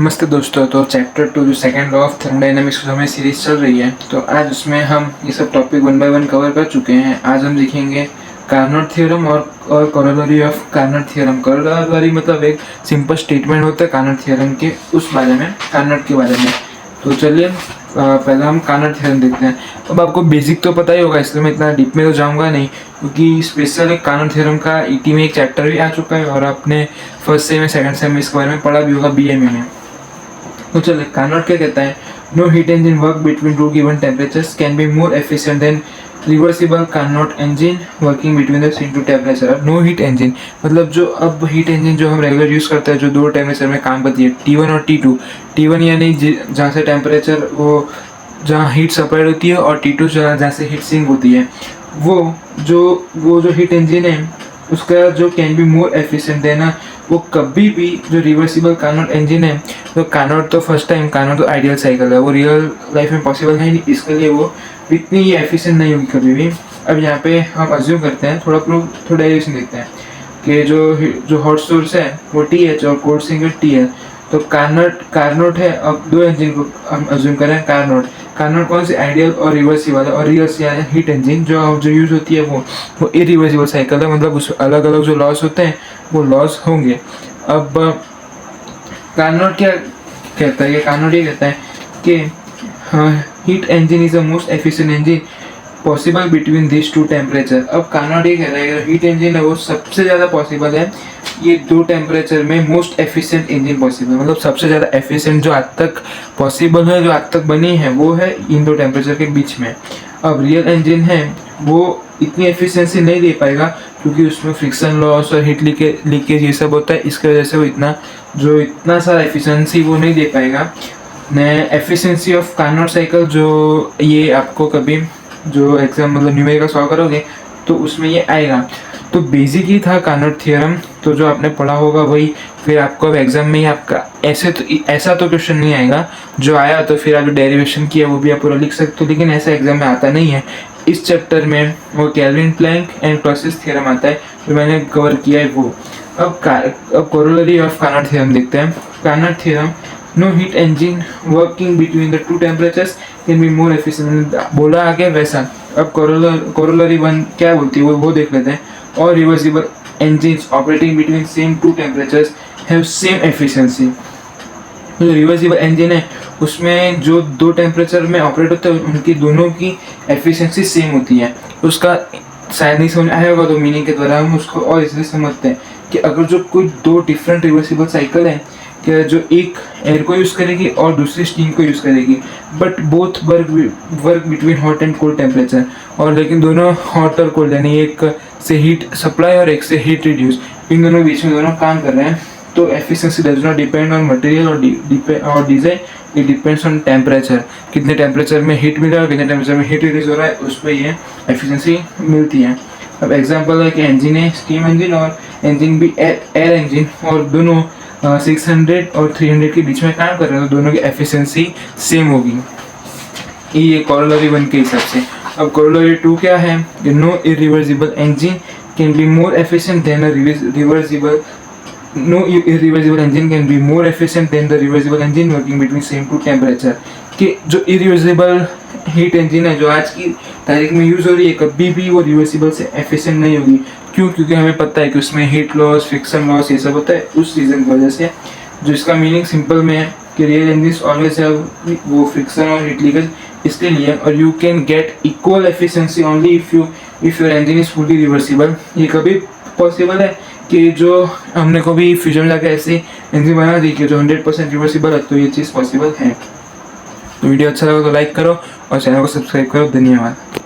नमस्ते दोस्तों। तो चैप्टर 2 जो सेकंड लॉ ऑफ थर्मोडायनामिक्स हमें सीरीज चल रही है, तो आज उसमें हम ये सब topic one by one cover कर चुके हैं। आज हम देखेंगे कार्नोट थ्योरम और corollary of Carnot theorem. Corollary मतलब एक सिंपल स्टेटमेंट होता है कार्नोट थ्योरम के, उस बारे में, कार्नोट के बारे में। तो चलिए पहले हम कार्नोट थ्योरम देखते हैं। अब आपको बेसिक तो पता ही होगा, इसलिए मैं इतना डीप में तो जाऊंगा नहीं, क्योंकि स्पेशल एक कार्नोट थ्योरम का ईटी में एक चैप्टर भी आ चुका है और आपने फर्स्ट सेम में सेकंड सेम में इसके बारे में पढ़ा भी होगा बीएमए में। तो चलिए, कार्नोट क्या कहता है? No heat engine work between two given temperatures can be more efficient than reversible Carnot engine working between the same two temperature. अब नो हीट इंजन मतलब जो अब हीट इंजन जो हम रेगुलर यूज़ करते हैं, जो दो टेम्परेचर में काम करती है, T1 और T2। T1 यानी जहाँ से टेम्परेचर वो जहाँ हीट सप्लाई होती है, और T2 जहाँ से हीट सिंक होती है, वो जो हीट इंजन है उसका जो कैन बी मोर एफिशिएंट देना, वो कभी भी जो रिवर्सिबल कार्नोट इंजन है, तो कार्नोट तो फर्स्ट टाइम, कार्नोट तो आइडियल साइकिल है, वो रियल लाइफ में पॉसिबल है नहीं, इसके लिए वो इतनी ही एफिशिएंट नहीं होगी कभी भी। अब यहाँ पे हम अज्यूम करते हैं, थोड़ा डेरिवेशन देखते हैं कि जो हॉट सोर्स है वो TH और कोल्ड सिंक TL। तो कार्नोट है। अब दो इंजन को हम अज्यूम करें कार्नोट कौन सी? आइडियल और रिवर्सिबल है। और रिवर्स यानी हीट इंजन जो यूज़ होती है वो इरिवर्सिबल साइकिल है, मतलब उस अलग अलग जो लॉस होते हैं वो लॉस होंगे। अब कार्नोट क्या कहता है? कार्नोट ये कहता है कि heat engine is the most efficient engine possible between this two temperature. अब कार्नोट ये कह रहा है कि हीट इंजन है वो सबसे ज़्यादा पॉसिबल है ये दो टेम्परेचर में, मोस्ट एफिशिएंट इंजन पॉसिबल, मतलब सबसे ज़्यादा एफिशिएंट जो आज तक पॉसिबल है, जो आज तक बनी है, वो है इन दो टेम्परेचर के बीच में। अब रियल इंजन है वो इतनी एफिशिएंसी नहीं दे पाएगा, क्योंकि उसमें फ्रिक्शन लॉस और हीट लीकेज ये सब होता है, इसकी वजह से वो इतना सारा एफिशिएंसी वो नहीं दे पाएगा। एफिशिएंसी ऑफ कार्नोट साइकिल, जो ये आपको कभी जो एग्जाम मतलब न्यूमेरिकल सॉल्व करोगे तो उसमें ये आएगा। तो बेसिक ही था कार्नोट थ्योरम, तो जो आपने पढ़ा होगा वही फिर आपको अब एग्जाम में ही आपका ऐसा तो क्वेश्चन नहीं आएगा। जो आया तो फिर आप जो डेरिवेशन किया वो भी आप पूरा लिख सकते हो, लेकिन ऐसा एग्जाम में आता नहीं है। इस चैप्टर में वो Kelvin Planck and Clausius theorem आता है, जो मैंने कवर किया है वो। अब कोरोलरी ऑफ कार्नोट थ्योरम देखते हैं। Carnot theorem, no heat engine working between the two temperatures can be more efficient, बोला आगे वैसा। अब कोरोलरी 1 क्या बोलती है वो देख लेते हैं। और reversible engines operating between same two temperatures have same efficiency। जो रिवर्सिबल इंजन है उसमें जो दो टेम्परेचर में ऑपरेट होता है उनकी दोनों की एफिशिएंसी सेम होती है। उसका शायद नहीं समझ आया होगा, तो मीनिंग के द्वारा हम उसको और इसलिए समझते हैं कि अगर जो कोई दो डिफरेंट रिवर्सिबल साइकिल है, कि जो एक एयर को यूज़ करेगी और दूसरी स्टीम को यूज़ करेगी, but both work between hot and cold temperature, और लेकिन दोनों हॉट और कोल्ड, यानी एक से हीट सप्लाई और एक से हीट रिड्यूस, इन दोनों बीच में दोनों काम कर रहे हैं, तो efficiency does not depend on material और design, it depends on temperature. कितने टेम्परेचर में हीट मिल रहा है और कितने टेम्परेचर में हीट रिड्यूस हो रहा है, उस पर ये एफिशिएंसी मिलती है। अब एग्जाम्पल है कि इंजन है स्टीम इंजन और इंजन भी एयर इंजन, और दोनों 600 और 300 के बीच में काम कर रहे हैं, तो दोनों की एफिशिएंसी सेम होगी। ये कोरोलरी 1 के हिसाब से। अब कोरोलरी 2 क्या है? No irreversible engine can be more efficient than no irreversible engine can be more efficient than the reversible engine working between same two temperature. कि जो इरिवर्सिबल हीट इंजन है जो आज की तारीख में यूज़ हो रही है, कभी भी वो रिवर्सिबल से एफिशिएंट नहीं होगी। क्यों? क्योंकि हमें पता है कि उसमें हीट लॉस, फ्रिक्शन लॉस ये सब होता है, उस रीज़न की वजह से। जो इसका मीनिंग सिंपल में है कि रियल इंजन ऑलवेज हैव वो फ्रिक्शन और हीट लीकेज, इसके लिए। और you can get equal efficiency only if your engine is fully reversible. ये कभी पॉसिबल है कि जो हमने कभी फ्यूजन लगा ऐसे इंजन बना दी कि जो 100% रिवर्सिबल है, तो ये चीज़ पॉसिबल है। तो वीडियो अच्छा लगा तो लाइक करो और चैनल को सब्सक्राइब करो। धन्यवाद।